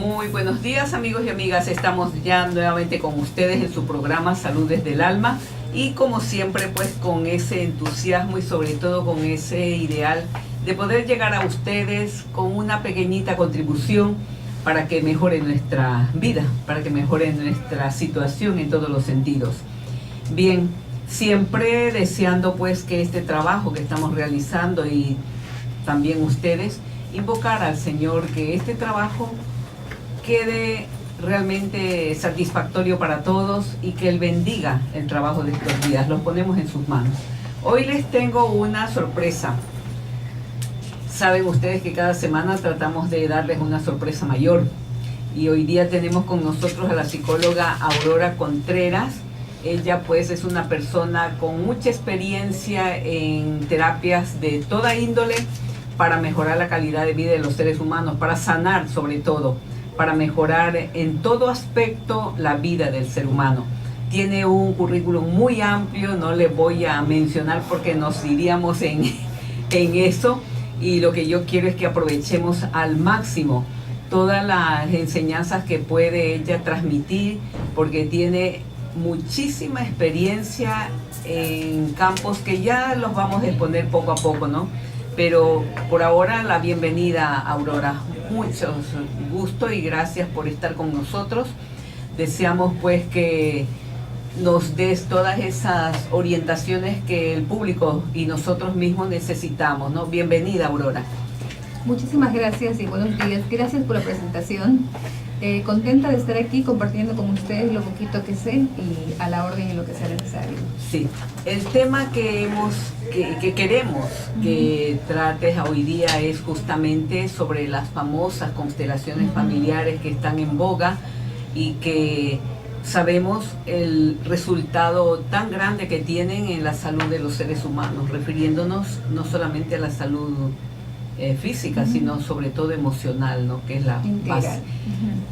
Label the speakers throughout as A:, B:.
A: Muy buenos días, amigos y amigas. Estamos ya nuevamente con ustedes en su programa Salud desde el Alma, y como siempre pues con ese entusiasmo y sobre todo con ese ideal de poder llegar a ustedes con una pequeñita contribución para que mejore nuestra vida, para que mejore nuestra situación en todos los sentidos. Bien, siempre deseando pues que este trabajo que estamos realizando y también ustedes, invocar al Señor que este trabajo quede realmente satisfactorio para todos y que Él bendiga el trabajo de estos días. Los ponemos en sus manos. Hoy les tengo una sorpresa. Saben ustedes que cada semana tratamos de darles una sorpresa mayor, y hoy día tenemos con nosotros a la psicóloga Aurora Contreras. Ella pues es una persona con mucha experiencia en terapias de toda índole para mejorar la calidad de vida de los seres humanos, para sanar sobre todo, para mejorar en todo aspecto la vida del ser humano. Tiene un currículum muy amplio, no le voy a mencionar porque nos iríamos en eso, y lo que yo quiero es que aprovechemos al máximo todas las enseñanzas que puede ella transmitir, porque tiene muchísima experiencia en campos que ya los vamos a exponer poco a poco, ¿no? Pero por ahora la bienvenida, Aurora. Mucho gusto y gracias por estar con nosotros. Deseamos pues que nos des todas esas orientaciones que el público y nosotros mismos necesitamos, ¿no? Bienvenida, Aurora.
B: Muchísimas gracias y buenos días. Gracias por la presentación. Contenta de estar aquí compartiendo con ustedes lo poquito que sé y a la orden en lo que sea necesario.
A: Sí, el tema que queremos que trates hoy día es justamente sobre las famosas constelaciones familiares que están en boga y que sabemos el resultado tan grande que tienen en la salud de los seres humanos, refiriéndonos no solamente a la salud física, sino sobre todo emocional, ¿no? Que es la base.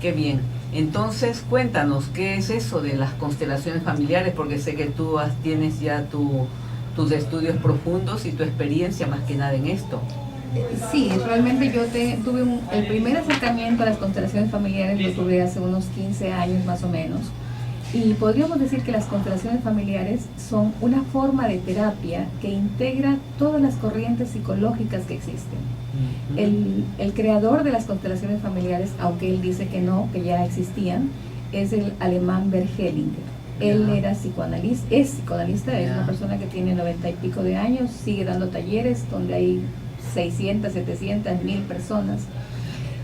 A: Qué bien. Entonces, cuéntanos, ¿qué es eso de las constelaciones familiares? Porque sé que tú tienes ya tus estudios profundos y tu experiencia más que nada en esto.
B: Sí, realmente yo tuve el primer acercamiento a las constelaciones familiares lo tuve hace unos 15 años más o menos. Y podríamos decir que las constelaciones familiares son una forma de terapia que integra todas las corrientes psicológicas que existen. El creador de las constelaciones familiares, aunque él dice que no, que ya existían, es el alemán Bert Hellinger. Él era psicoanalista, es una persona que tiene 90 y pico de años, sigue dando talleres donde hay 600, 700, 1000 personas.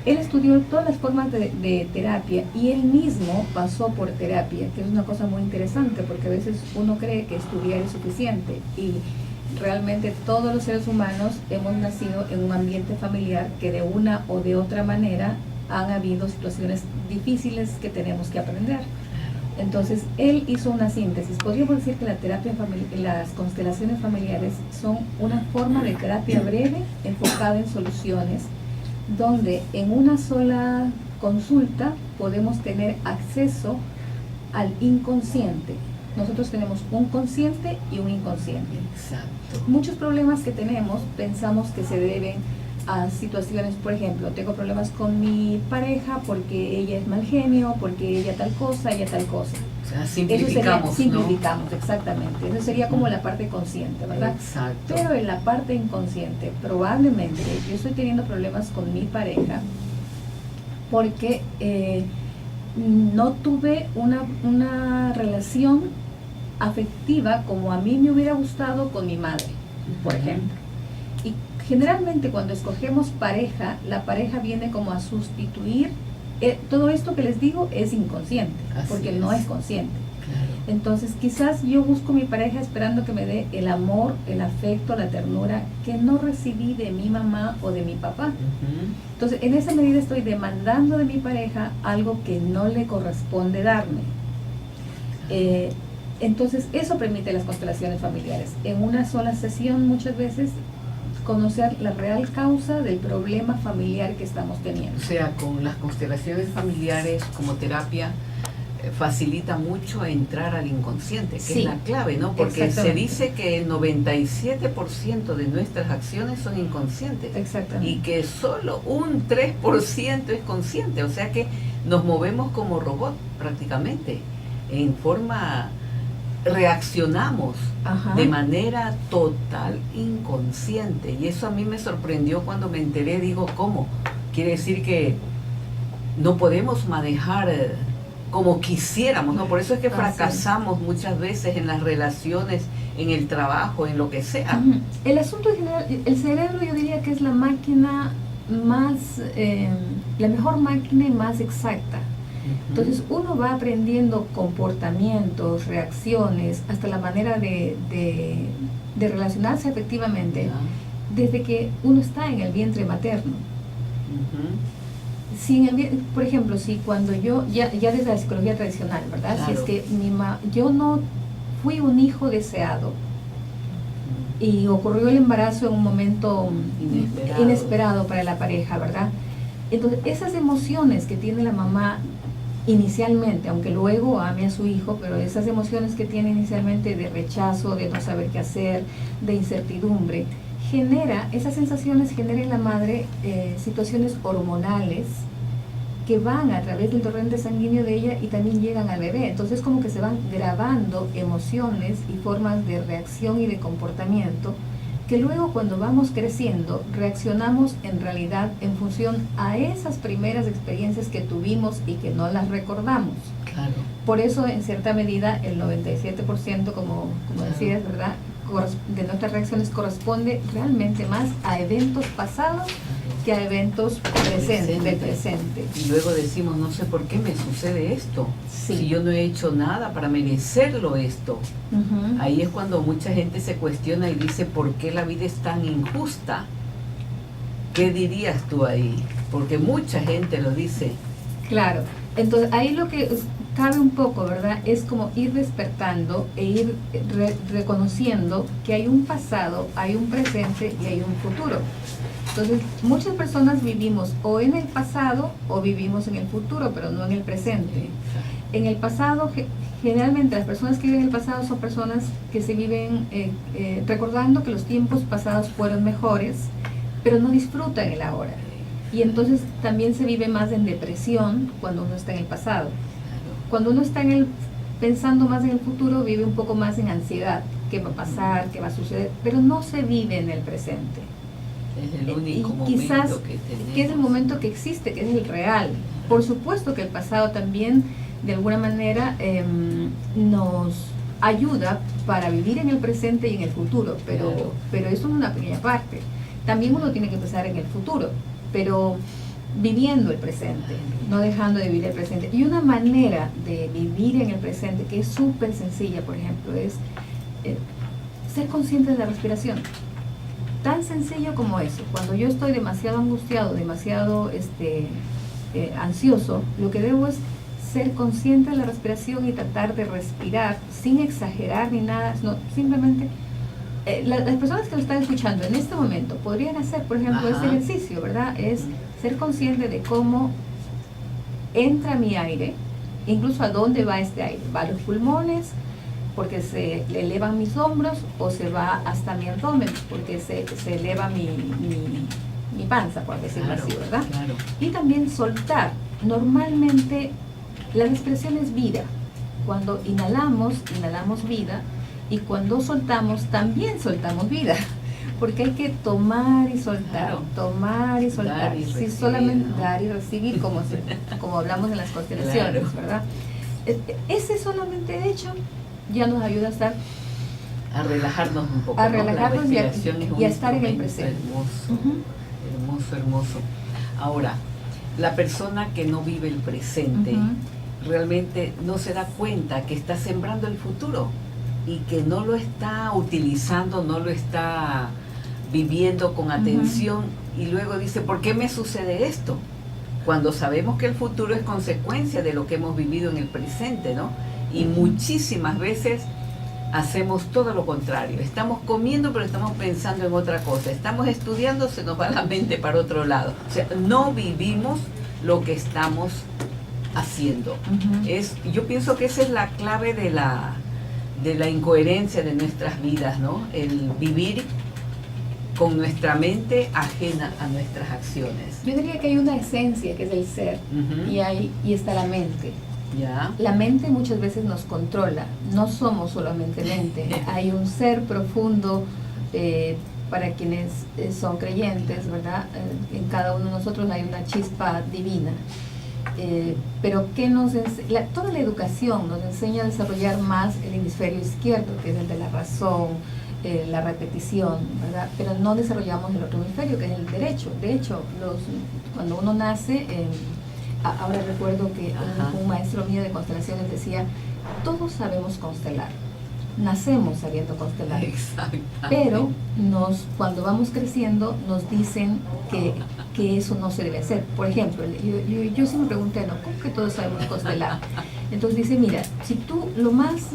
B: Él estudió todas las formas de terapia y él mismo pasó por terapia, que es una cosa muy interesante porque a veces uno cree que estudiar es suficiente y realmente todos los seres humanos hemos nacido en un ambiente familiar que de una o de otra manera han habido situaciones difíciles que tenemos que aprender. Entonces él hizo una síntesis. Podríamos decir que las constelaciones familiares son una forma de terapia breve enfocada en soluciones, donde en una sola consulta podemos tener acceso al inconsciente. Nosotros tenemos un consciente y un inconsciente.
A: Exacto.
B: Muchos problemas que tenemos pensamos que se deben a situaciones, por ejemplo, tengo problemas con mi pareja porque ella es mal genio, porque ella tal cosa, ella tal cosa.
A: O sea, simplificamos,
B: simplificamos, ¿no? Exactamente. Eso sería como la parte consciente, ¿verdad?
A: Exacto.
B: Pero en la parte inconsciente, probablemente yo estoy teniendo problemas con mi pareja porque no tuve una relación afectiva como a mí me hubiera gustado con mi madre, por ejemplo. Y generalmente cuando escogemos pareja, la pareja viene como a sustituir. Todo esto que les digo es inconsciente, porque no es consciente.
A: Claro.
B: Entonces quizás yo busco mi pareja esperando que me dé el amor, el afecto, la ternura que no recibí de mi mamá o de mi papá. Entonces en esa medida estoy demandando de mi pareja algo que no le corresponde darme. Entonces eso permite las constelaciones familiares. En una sola sesión muchas veces conocer la real causa del problema familiar que estamos teniendo.
A: O sea, con las constelaciones familiares como terapia, facilita mucho entrar al inconsciente, que
B: Sí,
A: es la clave, ¿no? Porque se
B: exactamente.
A: dice que el 97% de nuestras acciones son inconscientes
B: Exactamente.
A: y que solo un 3% es consciente, o sea que nos movemos como robot prácticamente, en forma, reaccionamos
B: Ajá.
A: de manera total inconsciente, y eso a mí me sorprendió cuando me enteré. Digo, ¿cómo? Quiere decir que no podemos manejar como quisiéramos, ¿no? Por eso es que
B: Así es.
A: fracasamos muchas veces en las relaciones, en el trabajo, en lo que sea.
B: Ujú. El asunto en general, el cerebro yo diría que es la máquina más, la mejor máquina y más exacta. Entonces uno va aprendiendo comportamientos, reacciones, hasta la manera de relacionarse efectivamente desde que uno está en el vientre materno. Si en por ejemplo, si cuando yo, ya desde la psicología tradicional, ¿verdad?
A: Claro.
B: Si es que yo no fui un hijo deseado y ocurrió el embarazo en un momento inesperado para la pareja, ¿verdad? Entonces, esas emociones que tiene la mamá inicialmente, aunque luego ame a su hijo, pero esas emociones que tiene inicialmente de rechazo, de no saber qué hacer, de incertidumbre, esas sensaciones generan en la madre situaciones hormonales que van a través del torrente sanguíneo de ella y también llegan al bebé. Entonces como que se van grabando emociones y formas de reacción y de comportamiento que luego cuando vamos creciendo reaccionamos en realidad en función a esas primeras experiencias que tuvimos y que no las recordamos.
A: Claro.
B: Por eso en cierta medida el 97%, como decías, ¿verdad?, de nuestras reacciones corresponde realmente más a eventos pasados que a eventos del presente.
A: Y luego decimos, no sé por qué me sucede esto,
B: sí,
A: si yo no he hecho nada para merecerlo esto. Ahí es cuando mucha gente se cuestiona y dice, ¿por qué la vida es tan injusta? ¿Qué dirías tú ahí? Porque mucha gente lo dice.
B: Claro, entonces ahí lo que cabe un poco, ¿verdad?, es como ir despertando e ir reconociendo que hay un pasado, hay un presente y hay un futuro. Entonces, muchas personas vivimos o en el pasado o vivimos en el futuro, pero no en el presente. En el pasado, generalmente las personas que viven en el pasado son personas que se viven recordando que los tiempos pasados fueron mejores, pero no disfrutan el ahora. Y entonces también se vive más en depresión cuando uno está en el pasado. Cuando uno está pensando más en el futuro, vive un poco más en ansiedad. ¿Qué va a pasar? ¿Qué va a suceder? Pero no se vive en el presente.
A: Es el único
B: quizás
A: momento que tenemos.
B: Que es el momento que existe, que es el real. Por supuesto que el pasado también, de alguna manera, nos ayuda para vivir en el presente y en el futuro, pero eso es una pequeña parte. También uno tiene que pensar en el futuro, pero viviendo el presente, no dejando de vivir el presente. Y una manera de vivir en el presente que es súper sencilla, por ejemplo, es ser consciente de la respiración. Tan sencillo como eso. Cuando yo estoy demasiado angustiado, demasiado ansioso, lo que debo es ser consciente de la respiración y tratar de respirar sin exagerar ni nada, sino simplemente las personas que lo están escuchando en este momento podrían hacer, por ejemplo, este ejercicio, ¿verdad? Es ser consciente de cómo entra mi aire, incluso a dónde va este aire. Va a los pulmones, porque se elevan mis hombros, o se va hasta mi abdomen, porque se eleva mi panza, por decirlo así, ¿verdad?
A: Claro.
B: Y también soltar. Normalmente la respiración es vida. Cuando inhalamos vida, y cuando soltamos, también soltamos vida. Porque hay que tomar y soltar, tomar y soltar.
A: Dar y recibir,
B: solamente
A: ¿no?
B: Dar y recibir, como hablamos en las constelaciones, ¿verdad? Ese solamente hecho ya nos ayuda a estar,
A: a relajarnos un poco,
B: a
A: ¿no?
B: relajarnos y a estar en el presente.
A: Hermoso, hermoso. Ahora, la persona que no vive el presente realmente no se da cuenta que está sembrando el futuro y que no lo está utilizando, no lo está viviendo con atención, y luego dice, ¿por qué me sucede esto? Cuando sabemos que el futuro es consecuencia de lo que hemos vivido en el presente, ¿no? Y muchísimas veces hacemos todo lo contrario. Estamos comiendo, pero estamos pensando en otra cosa. Estamos estudiando, se nos va la mente para otro lado. O sea, no vivimos lo que estamos haciendo. Yo pienso que esa es la clave de la incoherencia de nuestras vidas, ¿no? El vivir con nuestra mente ajena a nuestras acciones.
B: Yo diría que hay una esencia que es el ser, y está la mente.
A: ¿Ya?
B: La mente muchas veces nos controla, no somos solamente mente, hay un ser profundo para quienes son creyentes, ¿verdad? En cada uno de nosotros hay una chispa divina. Pero toda la educación nos enseña a desarrollar más el hemisferio izquierdo, que es el de la razón, la repetición, ¿verdad? Pero no desarrollamos el otro hemisferio, que es el derecho. De hecho, cuando uno nace, ahora recuerdo que un maestro mío de constelaciones decía, todos sabemos constelar, nacemos sabiendo constelar. Pero cuando vamos creciendo nos dicen que eso no se debe hacer. Por ejemplo, yo sí me pregunté, ¿no? ¿Cómo que todos sabemos constelar? Entonces dice, mira, si tú lo más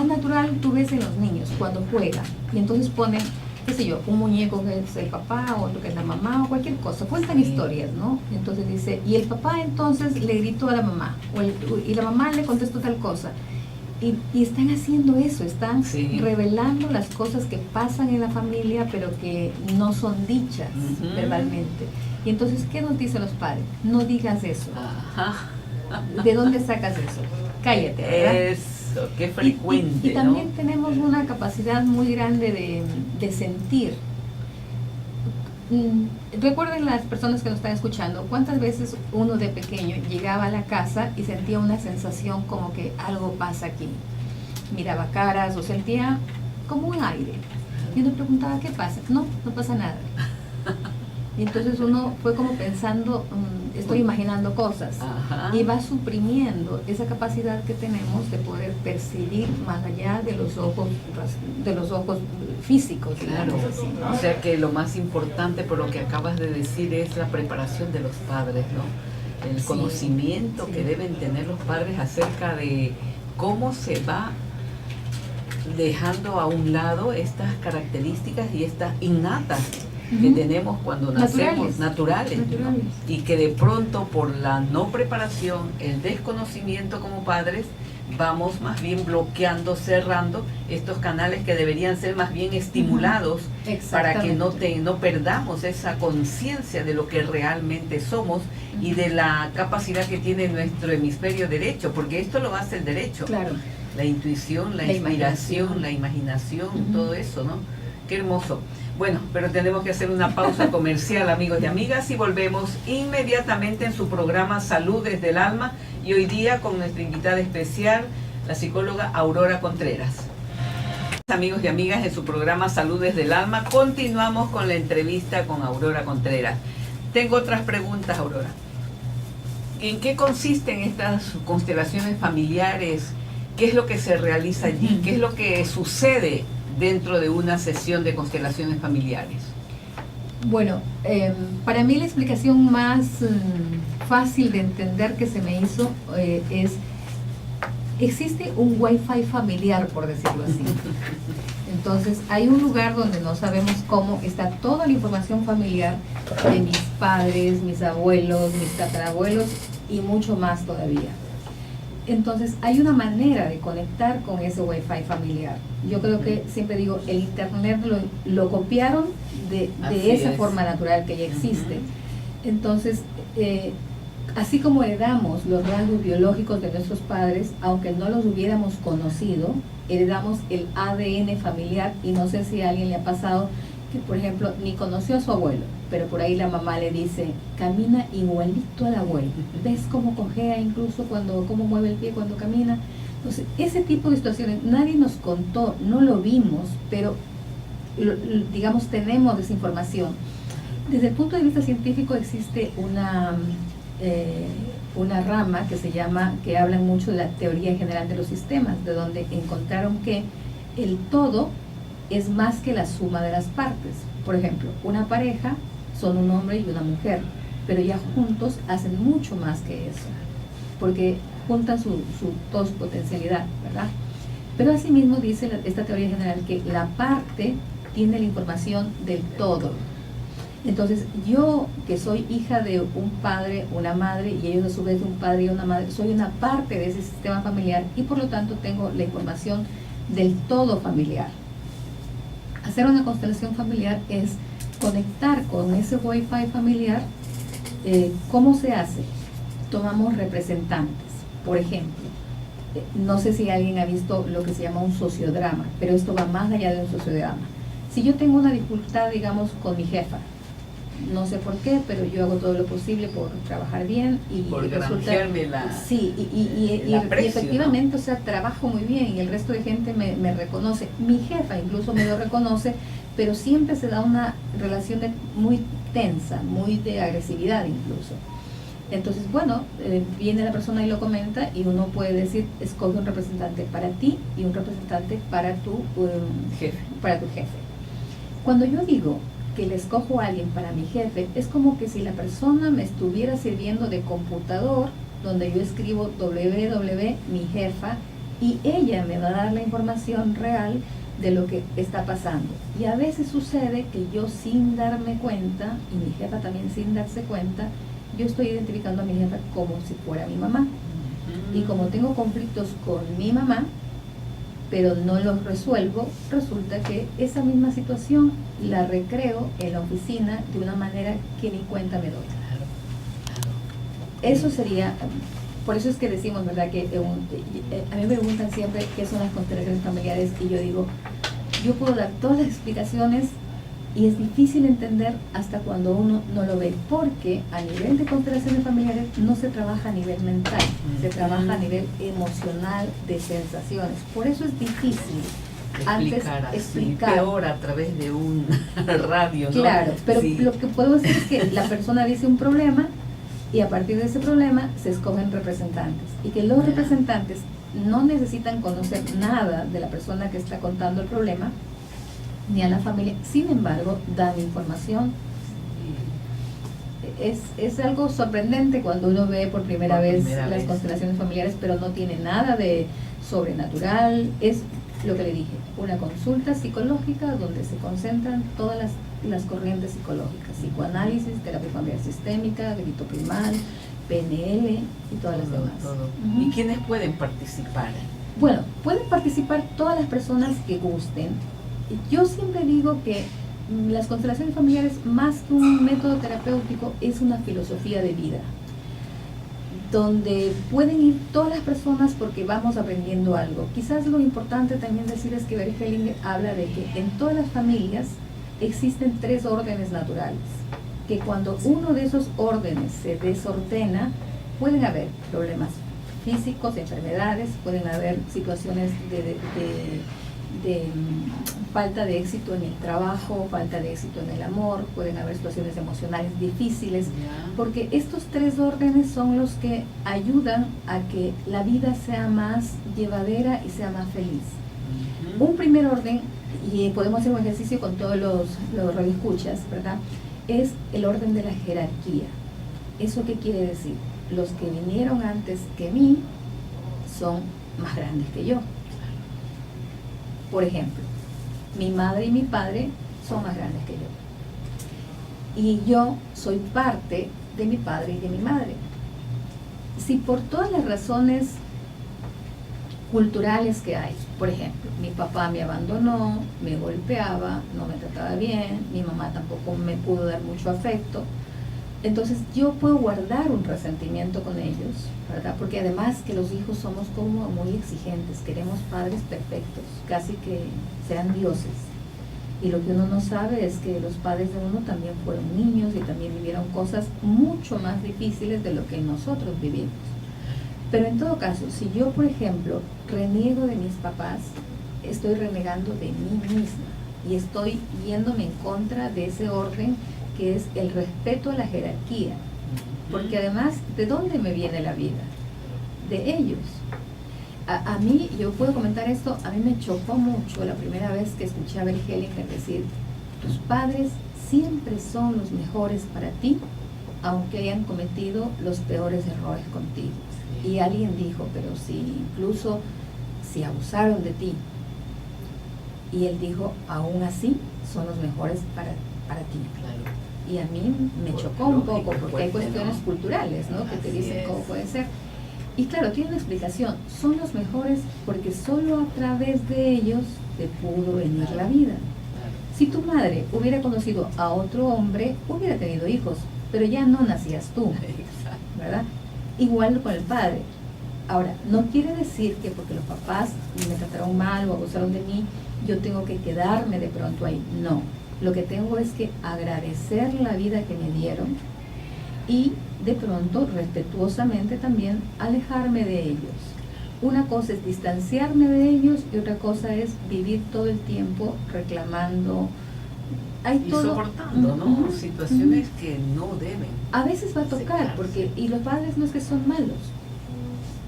B: natural tú ves en los niños cuando juegan, y entonces ponen, qué sé yo, un muñeco que es el papá, otro que es la mamá, o cualquier cosa, cuentan historias, ¿no? Entonces dice, y el papá entonces le gritó a la mamá, y la mamá le contestó tal cosa. Y están haciendo eso, están revelando las cosas que pasan en la familia, pero que no son dichas verbalmente. Y entonces, ¿qué nos dicen los padres? No digas eso. ¿De dónde sacas eso? Cállate, ¿verdad?
A: Eso, qué frecuente.
B: Y también tenemos una capacidad muy grande de sentir. Recuerden las personas que nos están escuchando, cuántas veces uno de pequeño llegaba a la casa y sentía una sensación como que algo pasa aquí, miraba caras o sentía como un aire, y uno preguntaba ¿qué pasa? No pasa nada. Y entonces uno fue como pensando, estoy imaginando cosas, y va suprimiendo esa capacidad que tenemos de poder percibir más allá de los ojos físicos.
A: Claro, así, ¿no? O sea que lo más importante por lo que acabas de decir es la preparación de los padres, ¿no? El conocimiento que deben tener los padres acerca de cómo se va dejando a un lado estas características y estas innatas que tenemos cuando nacemos, naturales. ¿No? Y que de pronto por la no preparación, el desconocimiento como padres, vamos más bien bloqueando, cerrando estos canales que deberían ser más bien estimulados para que no perdamos esa conciencia de lo que realmente somos y de la capacidad que tiene nuestro hemisferio derecho, porque esto lo hace el derecho.
B: Claro.
A: La intuición, la inspiración, la imaginación, todo eso, ¿no? Qué hermoso. Bueno, pero tenemos que hacer una pausa comercial, amigos y amigas, y volvemos inmediatamente en su programa Salud desde el Alma, y hoy día con nuestra invitada especial, la psicóloga Aurora Contreras. Amigos y amigas, en su programa Salud desde el Alma, continuamos con la entrevista con Aurora Contreras. Tengo otras preguntas, Aurora. ¿En qué consisten estas constelaciones familiares? ¿Qué es lo que se realiza allí? ¿Qué es lo que sucede dentro de una sesión de constelaciones familiares?
B: Bueno, para mí la explicación más fácil de entender que se me hizo existe un wifi familiar, por decirlo así. Entonces hay un lugar donde no sabemos cómo está toda la información familiar de mis padres, mis abuelos, mis tatarabuelos y mucho más todavía. Entonces hay una manera de conectar con ese wifi familiar. Yo creo que, siempre digo, el internet lo copiaron de esa forma natural que ya existe. Entonces, así como heredamos los rasgos biológicos de nuestros padres, aunque no los hubiéramos conocido, heredamos el ADN familiar, y no sé si a alguien le ha pasado que, por ejemplo, ni conoció a su abuelo, pero por ahí la mamá le dice, camina igualito al abuelo, ves cómo cojea incluso cómo mueve el pie cuando camina. Entonces, ese tipo de situaciones nadie nos contó, no lo vimos, pero digamos tenemos esa información. Desde el punto de vista científico existe una rama que habla mucho de la teoría general de los sistemas, de donde encontraron que el todo es más que la suma de las partes. Por ejemplo, una pareja son un hombre y una mujer, pero ya juntos hacen mucho más que eso, porque juntan toda su potencialidad, ¿verdad? Pero asimismo dice esta teoría general que la parte tiene la información del todo. Entonces, yo que soy hija de un padre, una madre, y ellos a su vez de un padre y una madre, soy una parte de ese sistema familiar y por lo tanto tengo la información del todo familiar. Hacer una constelación familiar es conectar con ese Wi-Fi familiar. ¿Cómo se hace? Tomamos representantes. Por ejemplo, no sé si alguien ha visto lo que se llama un sociodrama, pero esto va más allá de un sociodrama. Si yo tengo una dificultad, digamos, con mi jefa, no sé por qué, pero yo hago todo lo posible por trabajar bien y
A: por
B: resulta, sí, y efectivamente, ¿no? O sea, trabajo muy bien y el resto de gente me reconoce. Mi jefa incluso me lo reconoce, pero siempre se da una relación muy tensa, muy de agresividad incluso. Entonces, bueno, viene la persona y lo comenta y uno puede decir, escoge un representante para ti y un representante para tu jefe. Cuando yo digo que le escojo a alguien para mi jefe, es como que si la persona me estuviera sirviendo de computador, donde yo escribo www, mi jefa, y ella me va a dar la información real de lo que está pasando. Y a veces sucede que yo sin darme cuenta, y mi jefa también sin darse cuenta, yo estoy identificando a mi jefa como si fuera mi mamá. Y como tengo conflictos con mi mamá, pero no los resuelvo, resulta que esa misma situación la recreo en la oficina de una manera que ni cuenta me doy. Eso sería, por eso es que decimos, ¿verdad? Que a mí me preguntan siempre qué son las constelaciones familiares y yo digo, yo puedo dar todas las explicaciones y es difícil entender hasta cuando uno no lo ve, porque a nivel de constelaciones familiares no se trabaja a nivel mental, se trabaja a nivel emocional, de sensaciones. Por eso es difícil explicar.
A: Peor a través de un radio, ¿no?
B: Claro, pero
A: sí.
B: Lo que puedo decir es que la persona dice un problema y a partir de ese problema se escogen representantes y que los representantes no necesitan conocer nada de la persona que está contando el problema ni a la familia, sin embargo dan información. Es algo sorprendente cuando uno ve por primera vez las constelaciones familiares, pero no tiene nada de sobrenatural. Es lo que le dije, una consulta psicológica donde se concentran todas las corrientes psicológicas: psicoanálisis, terapia familiar sistémica, grito primal, PNL y todas las demás.
A: ¿Y quiénes pueden participar?
B: Bueno, pueden participar todas las personas que gusten. Yo siempre digo que las constelaciones familiares, más que un método terapéutico, es una filosofía de vida, donde pueden ir todas las personas porque vamos aprendiendo algo. Quizás lo importante también decir es que Bert Hellinger habla de que en todas las familias existen 3 órdenes naturales, que cuando uno de esos órdenes se desordena, pueden haber problemas físicos, enfermedades, pueden haber situaciones de falta de éxito en el trabajo, falta de éxito en el amor, pueden haber situaciones emocionales difíciles, porque estos 3 órdenes son los que ayudan a que la vida sea más llevadera y sea más feliz. Un primer orden, y podemos hacer un ejercicio con todos los radioescuchas, ¿verdad? Es el orden de la jerarquía. ¿Eso qué quiere decir? Los que vinieron antes que mí son más grandes que yo. Por ejemplo, mi madre y mi padre son más grandes que yo. Y yo soy parte de mi padre y de mi madre. Si por todas las razones culturales que hay, por ejemplo, mi papá me abandonó, me golpeaba, no me trataba bien, mi mamá tampoco me pudo dar mucho afecto, entonces yo puedo guardar un resentimiento con ellos, ¿verdad? Porque además que los hijos somos como muy exigentes, queremos padres perfectos, casi que sean dioses. Y lo que uno no sabe es que los padres de uno también fueron niños y también vivieron cosas mucho más difíciles de lo que nosotros vivimos. Pero en todo caso, si yo, por ejemplo, reniego de mis papás, estoy renegando de mí misma y estoy yéndome en contra de ese orden que es el respeto a la jerarquía, porque además, ¿de dónde me viene la vida? De ellos. A mí, yo puedo comentar esto, a mí me chocó mucho la primera vez que escuché a Bert Hellinger decir, tus padres siempre son los mejores para ti, aunque hayan cometido los peores errores contigo. Y alguien dijo, pero incluso si abusaron de ti, y él dijo, aún así son los mejores para ti.
A: Claro.
B: y a mí me chocó un poco porque hay cuestiones culturales, ¿no? Que te dicen cómo puede ser. Y claro, tiene una explicación, son los mejores porque solo a través de ellos te pudo venir la vida. Si tu madre hubiera conocido a otro hombre, hubiera tenido hijos, pero ya no nacías tú, ¿verdad? Igual con el padre. Ahora, no quiere decir que porque los papás me trataron mal o abusaron de mí, yo tengo que quedarme de pronto ahí. No, lo que tengo es que agradecer la vida que me dieron y de pronto, respetuosamente también, alejarme de ellos. Una cosa es distanciarme de ellos y otra cosa es vivir todo el tiempo reclamando. Hay
A: y
B: todo,
A: soportando, ¿no? Situaciones que no deben.
B: A veces va a tocar, porque y los padres no es que son malos.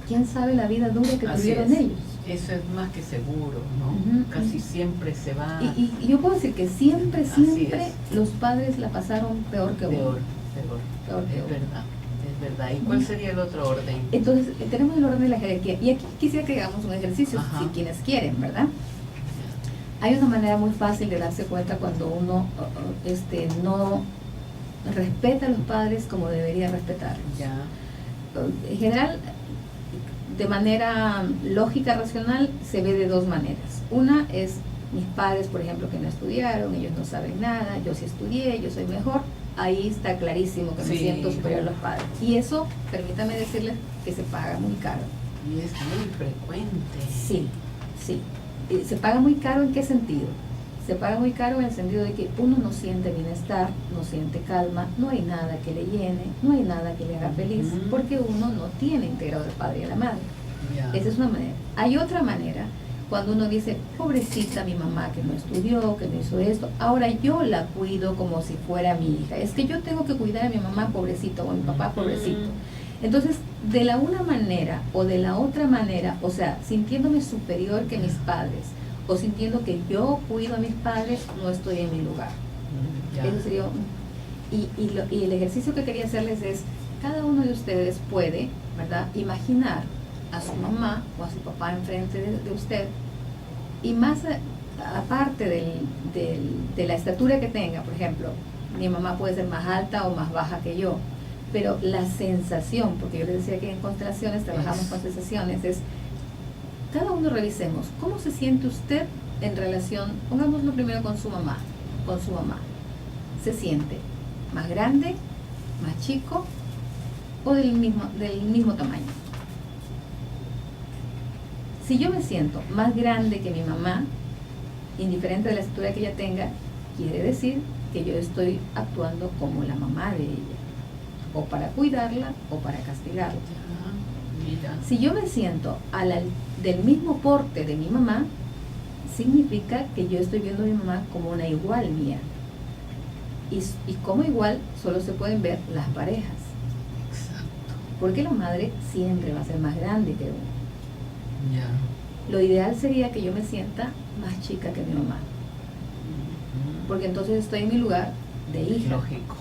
B: ¿Quién sabe la vida dura que tuvieron ellos?
A: Eso es más que seguro, ¿no? Casi siempre se va.
B: Y yo puedo decir que siempre los padres la pasaron peor que uno. Peor que uno.
A: Es verdad. ¿Y cuál sería el otro orden?
B: Entonces, tenemos el orden de la jerarquía. Y aquí quisiera que hagamos un ejercicio, si quienes quieren, ¿verdad? Hay una manera muy fácil de darse cuenta cuando uno no respeta a los padres como debería respetarlos.
A: Ya.
B: En general, de manera lógica, racional, se ve de dos maneras. Una es mis padres, por ejemplo, que no estudiaron, ellos no saben nada, yo sí estudié, yo soy mejor. Ahí está clarísimo que me siento superior a los padres. Y eso, permítame decirles, que se paga muy caro.
A: Y es muy frecuente.
B: Sí. ¿Se paga muy caro en qué sentido? Se paga muy caro en el sentido de que uno no siente bienestar, no siente calma, no hay nada que le llene, no hay nada que le haga feliz, porque uno no tiene integrado al padre y a la madre. Esa es una manera. Hay otra manera, cuando uno dice, pobrecita mi mamá que no estudió, que no hizo esto, ahora yo la cuido como si fuera mi hija. Es que yo tengo que cuidar a mi mamá pobrecito o a mi papá pobrecito. Entonces, de la una manera o de la otra manera, o sea, sintiéndome superior que mis padres, o sintiendo que yo cuido a mis padres, no estoy en mi lugar. Eso sería y el ejercicio que quería hacerles es, cada uno de ustedes puede, ¿verdad?, imaginar a su mamá o a su papá enfrente de usted, y más aparte de la estatura que tenga. Por ejemplo, mi mamá puede ser más alta o más baja que yo, pero la sensación, porque yo les decía que en constelaciones trabajamos con sensaciones, es cada uno revisemos cómo se siente usted en relación, pongámoslo primero con su mamá. ¿Se siente más grande, más chico o del mismo tamaño? Si yo me siento más grande que mi mamá, indiferente de la estatura que ella tenga, quiere decir que yo estoy actuando como la mamá de ella, o para cuidarla o para castigarla. Si yo me siento del mismo porte de mi mamá, significa que yo estoy viendo a mi mamá como una igual mía. Y como igual solo se pueden ver las parejas. Porque la madre siempre va a ser más grande que uno. Lo ideal sería que yo me sienta más chica que mi mamá, porque entonces estoy en mi lugar de hija.
A: Lógico.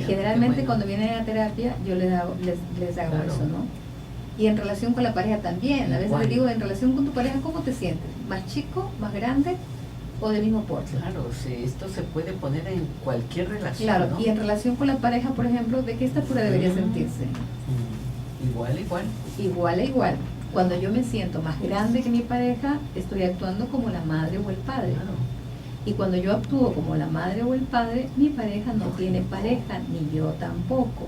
B: Generalmente cuando vienen a terapia yo les hago eso, ¿no? Y en relación con la pareja también, a veces les digo, en relación con tu pareja, ¿cómo te sientes? ¿Más chico, más grande o del mismo porte?
A: Claro, esto se puede poner en cualquier relación.
B: Claro,
A: ¿no?
B: Y en relación con la pareja, por ejemplo, ¿de qué estatura debería sentirse? Igual. Cuando yo me siento más grande que mi pareja, estoy actuando como la madre o el padre.
A: Claro.
B: Y cuando yo actúo como la madre o el padre, mi pareja no tiene pareja, ni yo tampoco.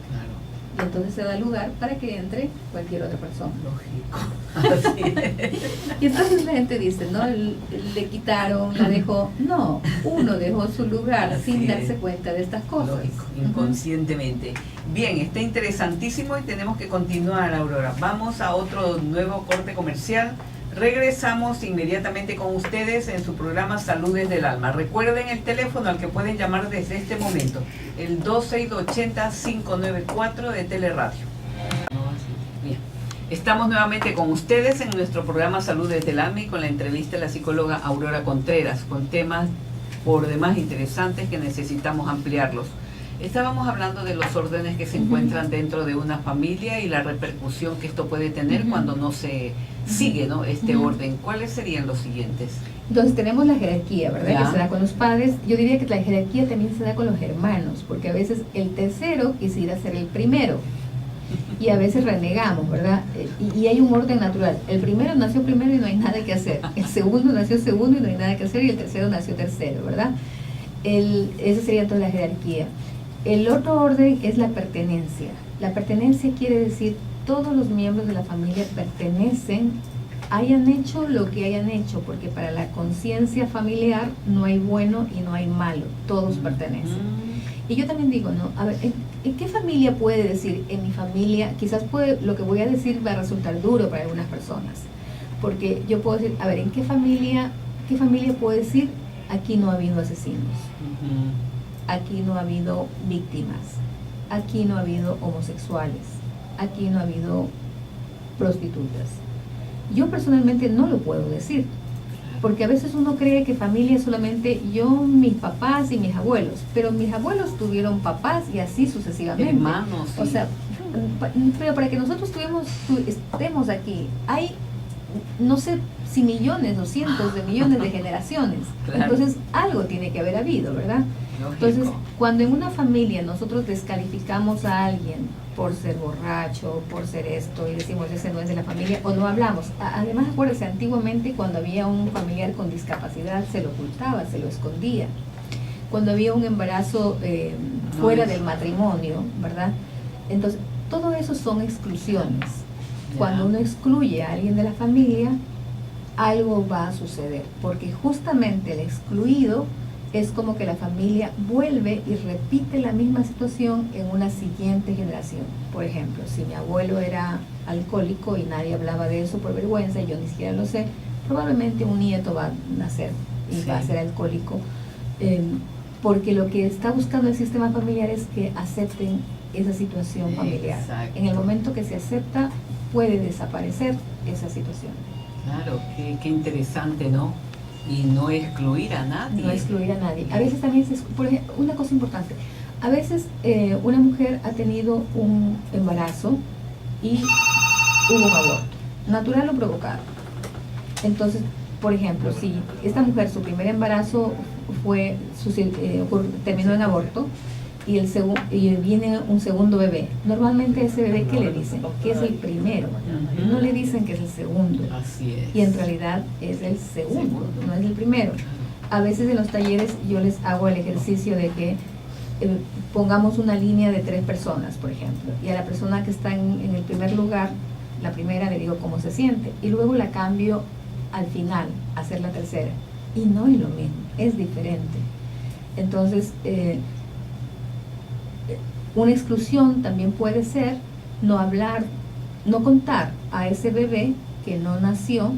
A: Claro.
B: Y entonces se da lugar para que entre cualquier otra persona.
A: Lógico. Así es.
B: Y entonces la gente dice, ¿no? Le quitaron, la dejó. No, uno dejó su lugar sin darse cuenta de estas cosas.
A: Lógico, inconscientemente. Bien, está interesantísimo y tenemos que continuar, Aurora. Vamos a otro nuevo corte comercial. Regresamos inmediatamente con ustedes en su programa Saludes del Alma. Recuerden el teléfono al que pueden llamar desde este momento, el 26280-594 de Teleradio. Bien. Estamos nuevamente con ustedes en nuestro programa Saludes del Alma y con la entrevista de la psicóloga Aurora Contreras, con temas por demás interesantes que necesitamos ampliarlos. Estábamos hablando de los órdenes que se encuentran dentro de una familia y la repercusión que esto puede tener cuando no se sigue, ¿no?, este orden. ¿Cuáles serían los siguientes?
B: Entonces tenemos la jerarquía, ¿verdad?
A: Ya.
B: Que se da con los padres. Yo diría que la jerarquía también se da con los hermanos, porque a veces el tercero quisiera ser el primero y a veces renegamos, ¿verdad? Y hay un orden natural. El primero nació primero y no hay nada que hacer. El segundo nació segundo y no hay nada que hacer. Y el tercero nació tercero, ¿verdad? Esa sería toda la jerarquía. El otro orden es la pertenencia. La pertenencia quiere decir todos los miembros de la familia pertenecen, hayan hecho lo que hayan hecho, porque para la conciencia familiar no hay bueno y no hay malo, todos pertenecen. Y yo también digo, ¿no? A ver, ¿en qué familia puede decir? En mi familia, quizás lo que voy a decir va a resultar duro para algunas personas, porque yo puedo decir, a ver, ¿en qué familia puede decir? Aquí no ha habido asesinos, aquí no ha habido víctimas, aquí no ha habido homosexuales, aquí no ha habido prostitutas. Yo personalmente no lo puedo decir, porque a veces uno cree que familia es solamente yo, mis papás y mis abuelos, pero mis abuelos tuvieron papás y así sucesivamente.
A: Hermanos. Sí.
B: O sea, pero para que nosotros estemos aquí, hay no sé si millones o cientos de millones de generaciones. Claro. Entonces algo tiene que haber habido, ¿verdad? Lógico. Entonces, cuando en una familia nosotros descalificamos a alguien por ser borracho, por ser esto, y decimos ese no es de la familia, o no hablamos. Además, acuérdense, antiguamente cuando había un familiar con discapacidad se lo ocultaba, se lo escondía. Cuando había un embarazo fuera del matrimonio, ¿verdad? Entonces, todo eso son exclusiones. Cuando uno excluye a alguien de la familia, algo va a suceder, porque justamente el excluido es como que la familia vuelve y repite la misma situación en una siguiente generación. Por ejemplo, si mi abuelo era alcohólico y nadie hablaba de eso por vergüenza, y yo ni siquiera lo sé, probablemente un nieto va a nacer y va a ser alcohólico, porque lo que está buscando el sistema familiar es que acepten esa situación familiar. Exacto. En el momento que se acepta, puede desaparecer esa situación.
A: Claro, qué interesante, ¿no? Y no excluir a nadie.
B: No excluir a nadie. A veces también, por ejemplo, una cosa importante, a veces una mujer ha tenido un embarazo y hubo un aborto, natural o provocado. Entonces, por ejemplo, si esta mujer, su primer embarazo terminó en aborto, y viene un segundo bebé. Normalmente ese bebé, ¿qué le dicen? Que es el primero. No le dicen que es el segundo.
A: Así es.
B: Y en realidad es el segundo, no es el primero. A veces en los talleres yo les hago el ejercicio de que pongamos una línea de 3 personas, por ejemplo, y a la persona que está en el primer lugar, la primera, le digo cómo se siente, y luego la cambio al final, a ser la tercera. Y no es lo mismo, es diferente. Entonces, una exclusión también puede ser no hablar, no contar a ese bebé que no nació,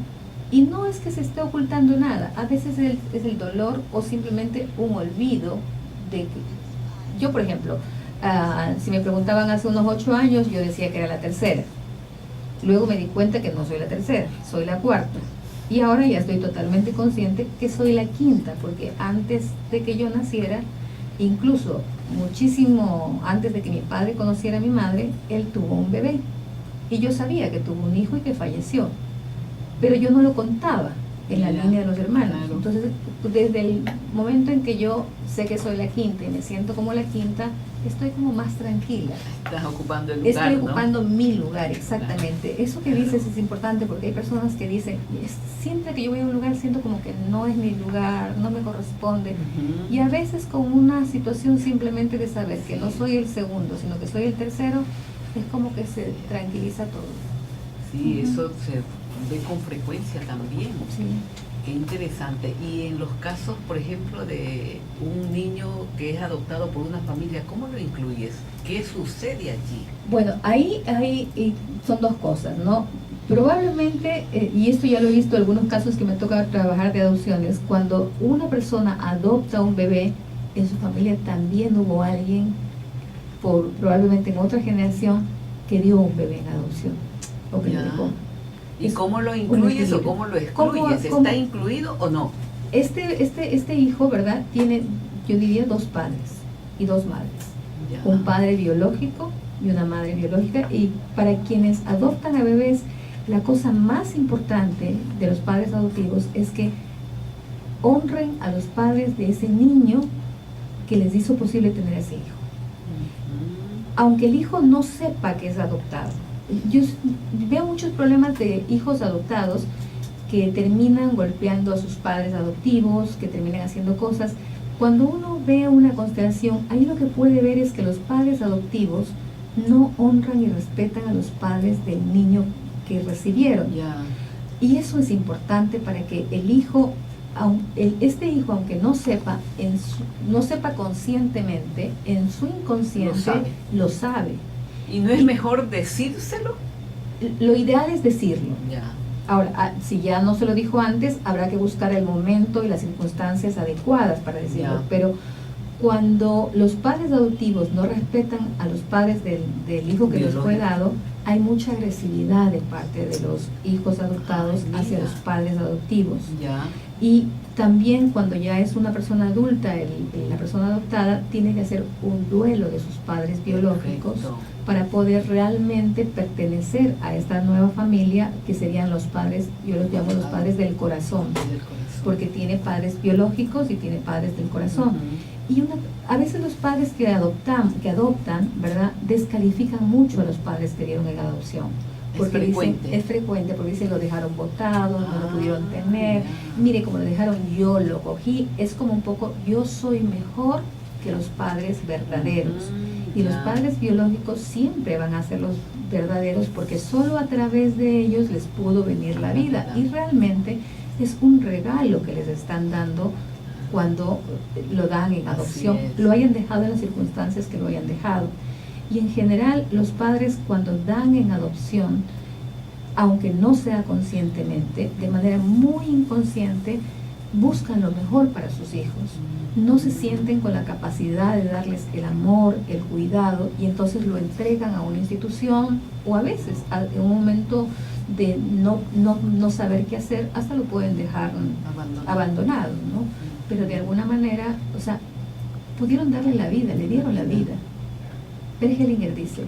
B: y no es que se esté ocultando nada, a veces es el dolor o simplemente un olvido de que yo, por ejemplo, si me preguntaban hace unos 8 años, yo decía que era la tercera. Luego me di cuenta que no soy la tercera, soy la cuarta. Y ahora ya estoy totalmente consciente que soy la quinta, porque antes de que yo naciera, incluso muchísimo antes de que mi padre conociera a mi madre, él tuvo un bebé. Y yo sabía que tuvo un hijo y que falleció. Pero yo no lo contaba en la línea de los hermanos. Claro. Entonces, desde el momento en que yo sé que soy la quinta y me siento como la quinta, estoy como más tranquila.
A: Estás ocupando el lugar,
B: estoy ocupando, ¿no? Mi lugar, exactamente. Claro. Eso que dices es importante, porque hay personas que dicen, siempre que yo voy a un lugar siento como que no es mi lugar, no me corresponde. Y a veces con una situación simplemente de saber que no soy el segundo, sino que soy el tercero, es como que se tranquiliza todo.
A: Sí, eso se ve con frecuencia también.
B: Sí.
A: Qué interesante. Y en los casos, por ejemplo, de un niño que es adoptado por una familia, ¿cómo lo incluyes? ¿Qué sucede allí?
B: Bueno, ahí son 2 cosas, ¿no? Probablemente, y esto ya lo he visto en algunos casos que me toca trabajar de adopciones, cuando una persona adopta un bebé, en su familia también hubo alguien, probablemente en otra generación, que dio un bebé en adopción. O que lo dejó.
A: ¿Y cómo lo incluyes o cómo lo excluyes? ¿Está incluido o no?
B: Este hijo, ¿verdad? Tiene, yo diría, 2 padres y 2 madres. Ya. Un padre biológico y una madre biológica. Y para quienes adoptan a bebés, la cosa más importante de los padres adoptivos es que honren a los padres de ese niño que les hizo posible tener ese hijo. Aunque el hijo no sepa que es adoptado. Yo veo muchos problemas de hijos adoptados que terminan golpeando a sus padres adoptivos, que terminan haciendo cosas. Cuando uno ve una constelación, ahí lo que puede ver es que los padres adoptivos no honran y respetan a los padres del niño que recibieron.
A: Yeah.
B: Y eso es importante para que el hijo, este hijo, aunque no sepa, no sepa conscientemente, en su inconsciente lo sabe.
A: ¿Y no es mejor decírselo?
B: Lo ideal es decirlo.
A: Yeah.
B: Ahora, si ya no se lo dijo antes, habrá que buscar el momento y las circunstancias adecuadas para decirlo.
A: Yeah.
B: Pero cuando los padres adoptivos no respetan a los padres del hijo que les fue dado, hay mucha agresividad de parte de los hijos adoptados hacia los padres adoptivos.
A: Yeah.
B: Y también cuando ya es una persona adulta, la persona adoptada tiene que hacer un duelo de sus padres biológicos. Perfecto. Para poder realmente pertenecer a esta nueva familia, que serían los padres, yo los llamo los padres del corazón, porque tiene padres biológicos y tiene padres del corazón. Y a veces los padres que adoptan, ¿verdad?, descalifican mucho a los padres que dieron en adopción. Porque es frecuente, porque dicen lo dejaron botado, no lo pudieron tener, mire como lo dejaron, yo lo cogí. Es como un poco, yo soy mejor que los padres verdaderos. Y los padres biológicos siempre van a ser los verdaderos, porque solo a través de ellos les pudo venir la vida. Y realmente es un regalo que les están dando cuando lo dan en adopción, lo hayan dejado en las circunstancias que lo hayan dejado. Y en general los padres, cuando dan en adopción, aunque no sea conscientemente, de manera muy inconsciente, buscan lo mejor para sus hijos. No se sienten con la capacidad de darles el amor, el cuidado, y entonces lo entregan a una institución, o a veces en un momento de no saber qué hacer, hasta lo pueden dejar abandonado, ¿no? Pero de alguna manera, o sea, pudieron darle la vida, le dieron la vida. Bergelinger dice,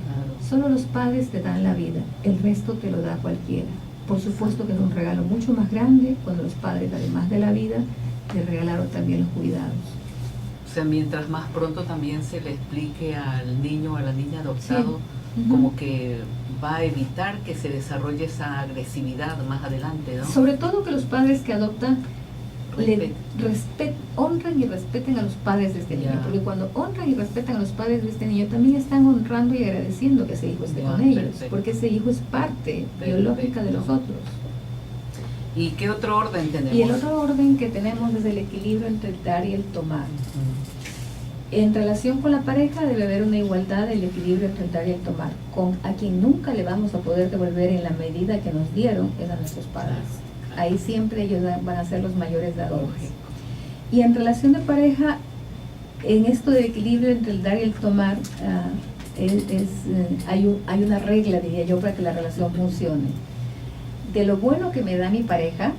B: solo los padres te dan la vida, el resto te lo da cualquiera. Por supuesto que es un regalo mucho más grande cuando los padres, además de la vida, le regalaron también los cuidados.
A: O sea, mientras más pronto también se le explique al niño o a la niña adoptado,
B: sí.
A: Como que va a evitar que se desarrolle esa agresividad más adelante, ¿no?
B: Sobre todo que los padres que adoptan honran y respeten a los padres de este niño, porque cuando honran y respetan a los padres de este niño, también están honrando y agradeciendo que ese hijo esté con ellos, porque ese hijo es parte biológica de los otros.
A: ¿Y qué otro orden tenemos?
B: Y el otro orden que tenemos es el equilibrio entre el dar y el tomar. En relación con la pareja debe haber una igualdad del equilibrio entre el dar y el tomar. A quien nunca le vamos a poder devolver en la medida que nos dieron es a nuestros padres. Ahí siempre ellos van a ser los mayores dadores. Y en relación de pareja, en esto del equilibrio entre el dar y el tomar, hay una regla, diría yo, para que la relación funcione. De lo bueno que me da mi pareja,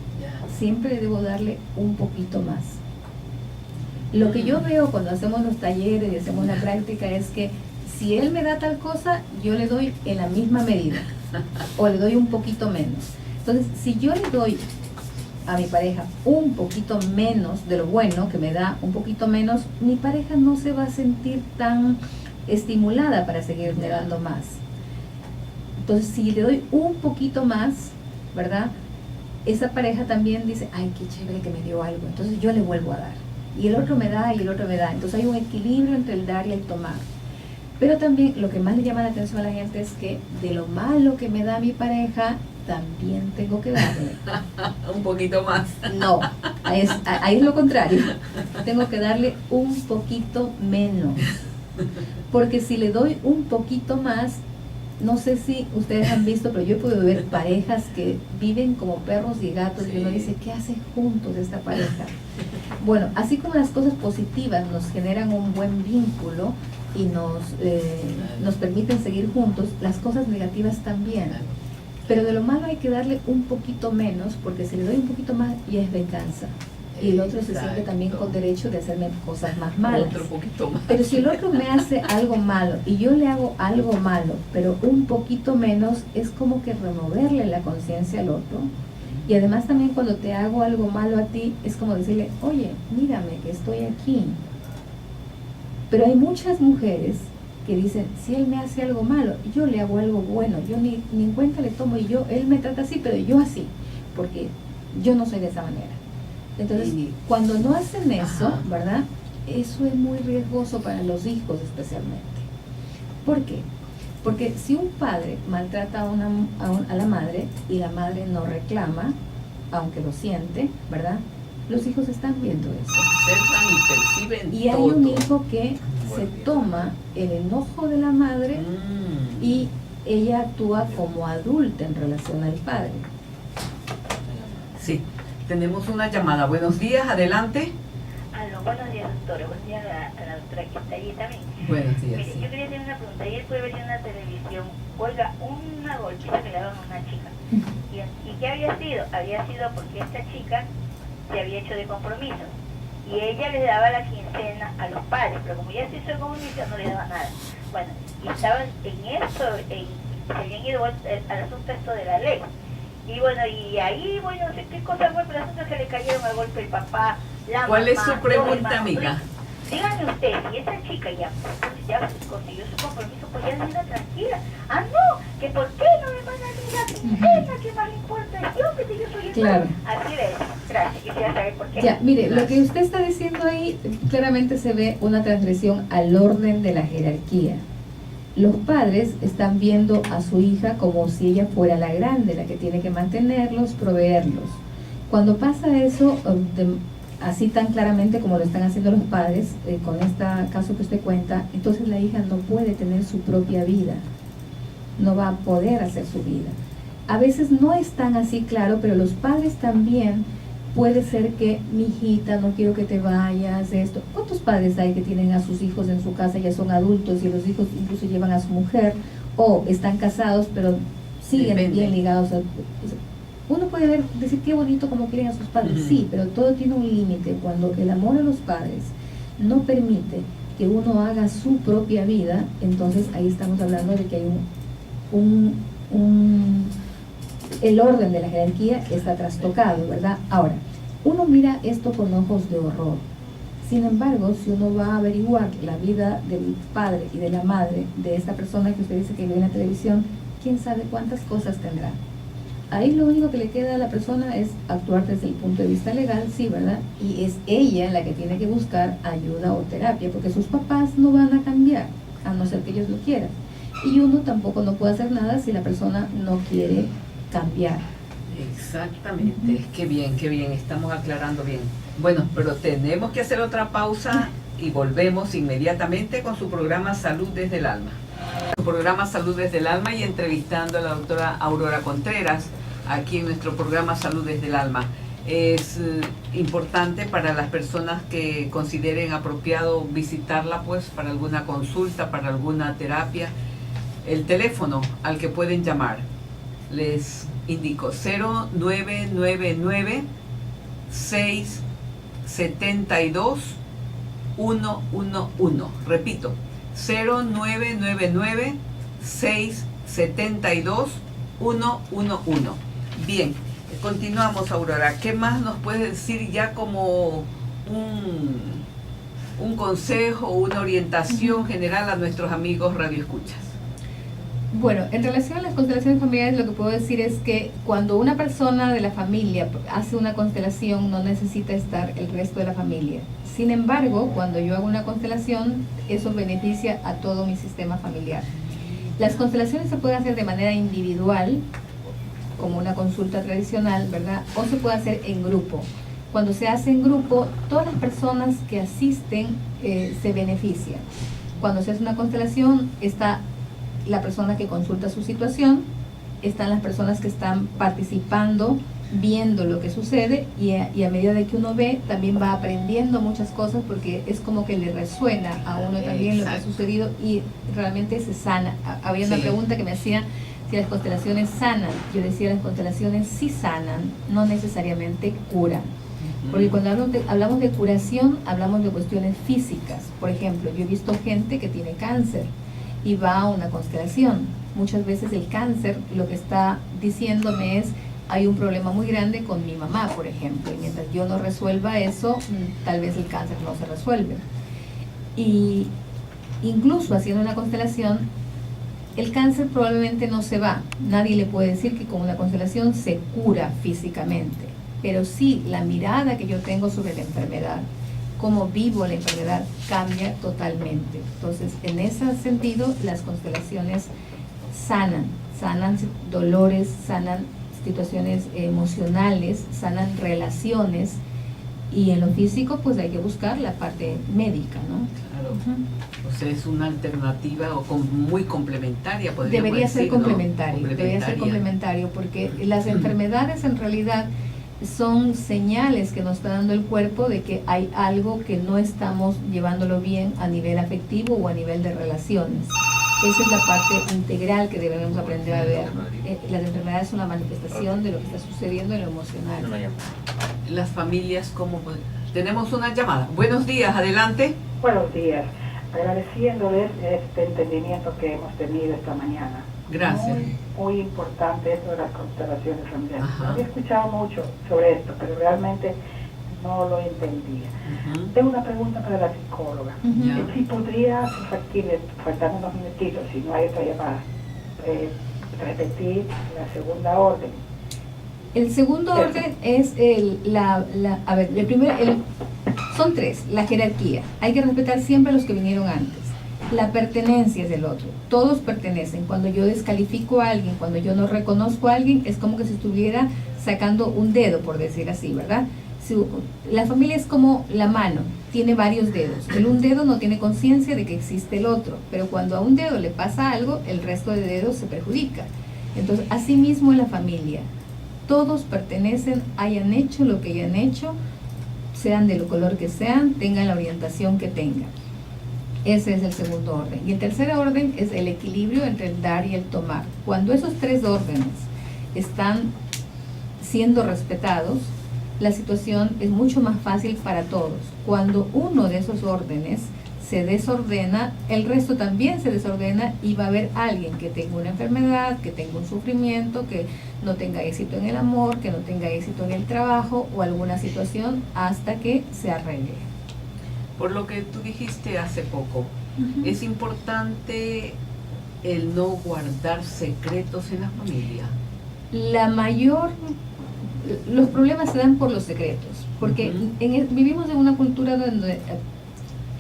B: siempre debo darle un poquito más. Lo que yo veo cuando hacemos los talleres y hacemos la práctica es que si él me da tal cosa, yo le doy en la misma medida o le doy un poquito menos. Entonces, si yo le doy a mi pareja un poquito menos de lo bueno que me da, un poquito menos, mi pareja no se va a sentir tan estimulada para seguirme dando más. Entonces, si le doy un poquito más, ¿verdad?, esa pareja también dice, ay, qué chévere que me dio algo, entonces yo le vuelvo a dar. Y el otro me da y el otro me da. Entonces hay un equilibrio entre el dar y el tomar. Pero también lo que más le llama la atención a la gente es que de lo malo que me da mi pareja, también tengo que darle.
A: Un poquito más.
B: No, ahí es lo contrario. Tengo que darle un poquito menos. Porque si le doy un poquito más, no sé si ustedes han visto, pero yo he podido ver parejas que viven como perros y gatos, y uno dice, ¿qué hacen juntos esta pareja? Bueno, así como las cosas positivas nos generan un buen vínculo y nos permiten seguir juntos, las cosas negativas también. Pero de lo malo hay que darle un poquito menos, porque si le doy un poquito más, ya es venganza. Y el otro se siente también con derecho de hacerme cosas más malas.
A: Otro poquito más.
B: Pero si el otro me hace algo malo y yo le hago algo malo, pero un poquito menos, es como que removerle la conciencia al otro Y además también cuando te hago algo malo a ti, es como decirle, oye, mírame que estoy aquí. Pero hay muchas mujeres que dicen, si él me hace algo malo, yo le hago algo bueno, yo ni en cuenta le tomo, y él me trata así, pero yo así, porque yo no soy de esa manera. Entonces, cuando no hacen eso,
A: ajá,
B: ¿verdad? Eso es muy riesgoso para los hijos especialmente. ¿Por qué? Porque si un padre maltrata a la madre y la madre no reclama, aunque lo siente, ¿verdad? Los hijos están viendo eso.
A: Observan y perciben
B: Y hay
A: todo.
B: un hijo que se toma el enojo de la madre y ella actúa como adulta en relación al padre.
A: Sí, tenemos una llamada. Buenos días, adelante.
C: Aló, buenos días, doctora. Buenos días a la doctora que está allí también.
A: Buenos días.
C: Mire,
A: Sí.
C: yo quería hacer una pregunta. Ayer pude ver en la televisión, oiga, una golpiza que le daban a una chica. ¿Y qué había sido? Había sido porque esta chica se había hecho de compromiso. Y ella les daba la quincena a los padres, pero como ya se hizo de compromiso, no les daba nada. Bueno, y estaban en eso, se habían ido al asunto esto de la ley. Y bueno, y ahí, bueno, no sé qué cosa fue, pero el asunto es que le cayeron al golpe el papá, la
A: ¿Cuál
C: mamá,
A: es su pregunta,
C: los hermanos.
A: amiga?
C: Díganme ustedes, si esa chica ya consiguió su compromiso, pues ya anda tranquila. Ah, no, que por qué no me van a dar la quincena, que más le importa yo, que yo soy el
B: Claro.
C: padre. Así es, gracias, quisiera saber por qué.
B: Ya, mire, lo
A: Gracias.
B: que usted está diciendo ahí, claramente se ve una transgresión al orden de la jerarquía. Los padres están viendo a su hija como si ella fuera la grande, la que tiene que mantenerlos, proveerlos. Cuando pasa eso, así tan claramente como lo están haciendo los padres, con este caso que usted cuenta, entonces la hija no puede tener su propia vida, no va a poder hacer su vida. A veces no es tan así claro, pero los padres también, puede ser que, mi hijita, no quiero que te vayas, esto. ¿Cuántos padres hay que tienen a sus hijos en su casa, ya son adultos y los hijos incluso llevan a su mujer, o están casados pero siguen
A: Depende.
B: bien ligados a... Uno puede decir qué bonito como quieren a sus padres, sí, pero todo tiene un límite. Cuando el amor a los padres no permite que uno haga su propia vida, entonces ahí estamos hablando de que hay el orden de la jerarquía está trastocado, ¿verdad? Ahora, uno mira esto con ojos de horror. Sin embargo, si uno va a averiguar la vida del padre y de la madre de esta persona que usted dice que ve en la televisión, quién sabe cuántas cosas tendrá. Ahí lo único que le queda a la persona es actuar desde el punto de vista legal, sí, ¿verdad? Y es ella la que tiene que buscar ayuda o terapia, porque sus papás no van a cambiar, a no ser que ellos lo quieran. Y uno tampoco no puede hacer nada si la persona no quiere cambiar.
A: Exactamente, qué bien, estamos aclarando bien. Bueno, pero tenemos que hacer otra pausa y volvemos inmediatamente con su programa Salud desde el Alma. Su programa Salud desde el Alma y entrevistando a la doctora Aurora Contreras aquí en nuestro programa Salud desde el Alma. Es importante para las personas que consideren apropiado visitarla pues para alguna consulta, para alguna terapia. El teléfono al que pueden llamar, les indico, 0999 672 111. Repito, 0999 672 111. Bien, continuamos, Aurora. ¿Qué más nos puedes decir ya como un consejo, una orientación general a nuestros amigos radioescuchas?
B: Bueno, en relación a las constelaciones familiares, lo que puedo decir es que cuando una persona de la familia hace una constelación, no necesita estar el resto de la familia. Sin embargo, cuando yo hago una constelación, eso beneficia a todo mi sistema familiar. Las constelaciones se pueden hacer de manera individual, como una consulta tradicional, ¿verdad? O se puede hacer en grupo. Cuando se hace en grupo, todas las personas que asisten se benefician. Cuando se hace una constelación, está la persona que consulta su situación, están las personas que están participando, viendo lo que sucede, y a medida de que uno ve, también va aprendiendo muchas cosas, porque es como que le resuena a uno también lo que ha sucedido y realmente se sana. Había una pregunta que me hacían si las constelaciones sanan. Yo decía, las constelaciones sí sanan, no necesariamente curan. Porque cuando hablamos de curación, hablamos de cuestiones físicas. Por ejemplo, yo he visto gente que tiene cáncer y va a una constelación. Muchas veces el cáncer lo que está diciéndome es hay un problema muy grande con mi mamá, por ejemplo, y mientras yo no resuelva eso, tal vez el cáncer no se resuelve. Y incluso haciendo una constelación, el cáncer probablemente no se va. Nadie le puede decir que con una constelación se cura físicamente, pero sí la mirada que yo tengo sobre la enfermedad, cómo vivo la enfermedad, cambia totalmente. Entonces, en ese sentido, las constelaciones sanan dolores, sanan situaciones emocionales, sanan relaciones, y en lo físico pues hay que buscar la parte médica, ¿no?
A: Claro. O sea, es una alternativa muy complementaria, podríamos
B: debería
A: decir,
B: ser complementario,
A: ¿no?
B: debería ser complementario, porque las enfermedades en realidad son señales que nos está dando el cuerpo de que hay algo que no estamos llevándolo bien a nivel afectivo o a nivel de relaciones. Esa es la parte integral que debemos aprender a ver. Las enfermedades son una manifestación de lo que está sucediendo en lo emocional.
A: Las familias, ¿cómo? Tenemos una llamada. Buenos días, adelante.
D: Buenos días. Agradeciéndoles este entendimiento que hemos tenido esta mañana.
A: Gracias.
D: Muy importante esto de las constelaciones familiares.
A: Ajá.
D: Había escuchado mucho sobre esto, pero realmente no lo entendía. Tengo una pregunta para la psicóloga. Si podría, faltando unos minutitos, si no hay otra llamada, repetir la segunda orden.
B: El segundo orden es a ver, el primero, son tres, la jerarquía. Hay que respetar siempre a los que vinieron antes. La pertenencia es del otro. Todos pertenecen. Cuando yo descalifico a alguien, cuando yo no reconozco a alguien, es como que se estuviera sacando un dedo, por decir así, ¿verdad? La familia es como la mano, tiene varios dedos. Un dedo no tiene conciencia de que existe el otro, pero cuando a un dedo le pasa algo, el resto de dedos se perjudica. Entonces, así mismo en la familia, todos pertenecen, hayan hecho lo que hayan hecho, sean de lo color que sean, tengan la orientación que tengan. Ese es el segundo orden. Y el tercer orden es el equilibrio entre el dar y el tomar. Cuando esos tres órdenes están siendo respetados, la situación es mucho más fácil para todos. Cuando uno de esos órdenes se desordena, el resto también se desordena, y va a haber alguien que tenga una enfermedad, que tenga un sufrimiento, que no tenga éxito en el amor, que no tenga éxito en el trabajo o alguna situación hasta que se arregle.
A: Por lo que tú dijiste hace poco, es importante el no guardar secretos en la familia. Los problemas se dan por los secretos, porque vivimos en una cultura donde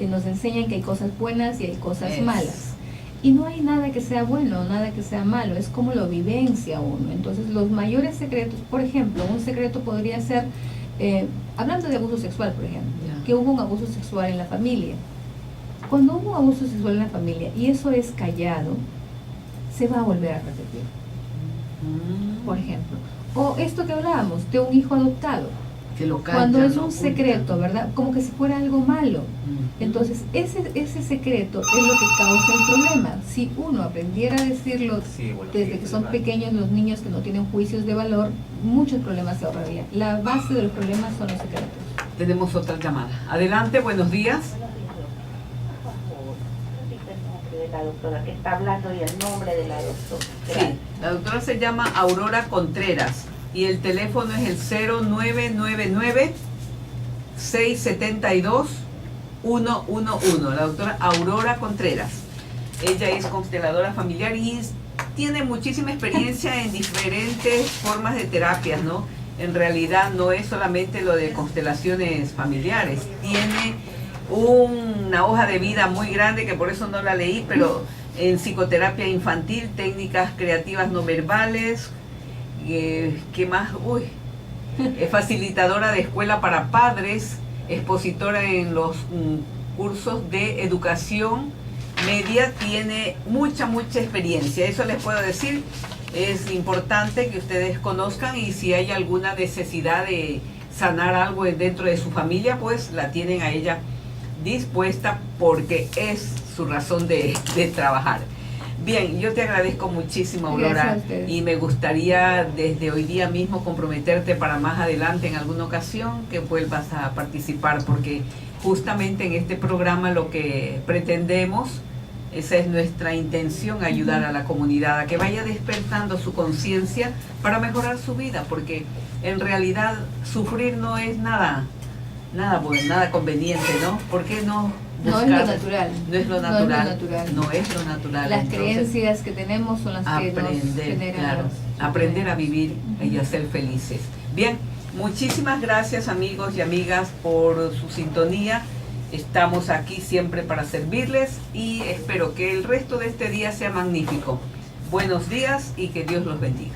A: nos enseñan que hay cosas buenas y hay cosas malas, y no hay nada que sea bueno, nada que sea malo, es como lo vivencia uno. Entonces los mayores secretos, por ejemplo, un secreto podría ser, hablando de abuso sexual, por ejemplo, que hubo un abuso sexual en la familia. Cuando hubo un abuso sexual en la familia y eso es callado, se va a volver a repetir. Por ejemplo, o esto que hablábamos de un hijo adoptado, que lo callan,
B: cuando es un secreto, ¿verdad? Como que si fuera algo malo. Entonces ese secreto es lo que causa el problema. Si uno aprendiera a decirlo desde que son pequeños los niños, que no tienen juicios de valor, muchos problemas se ahorrarían. La base de los problemas son los secretos.
A: Tenemos otra llamada. Adelante, buenos días.
C: Por favor, repite el nombre de la doctora que está hablando y el nombre de la doctora.
A: Sí, la doctora se llama Aurora Contreras y el teléfono es el 0999-672-111. La doctora Aurora Contreras. Ella es consteladora familiar y tiene muchísima experiencia en diferentes formas de terapias, ¿no? En realidad no es solamente lo de constelaciones familiares, tiene una hoja de vida muy grande que por eso no la leí, pero en psicoterapia infantil, técnicas creativas no verbales, ¿qué más? Es facilitadora de escuela para padres, expositora en los cursos de educación media, tiene mucha experiencia, eso les puedo decir. Es importante que ustedes conozcan, y si hay alguna necesidad de sanar algo dentro de su familia, pues la tienen a ella dispuesta, porque es su razón de trabajar. Bien, yo te agradezco muchísimo, Aurora, y me gustaría desde hoy día mismo comprometerte para más adelante en alguna ocasión que vuelvas a participar, porque justamente en este programa lo que pretendemos Esa es nuestra intención, ayudar a la comunidad a que vaya despertando su conciencia para mejorar su vida, porque en realidad sufrir no es nada bueno, nada conveniente, ¿no? ¿Por qué no buscar?
B: No es lo natural.
A: No es lo natural. No es lo natural.
B: Las
A: Entonces,
B: creencias que tenemos son las que nos generan.
A: Claro, aprender a vivir y a ser felices. Bien, muchísimas gracias amigos y amigas por su sintonía. Estamos aquí siempre para servirles y espero que el resto de este día sea magnífico. Buenos días y que Dios los bendiga.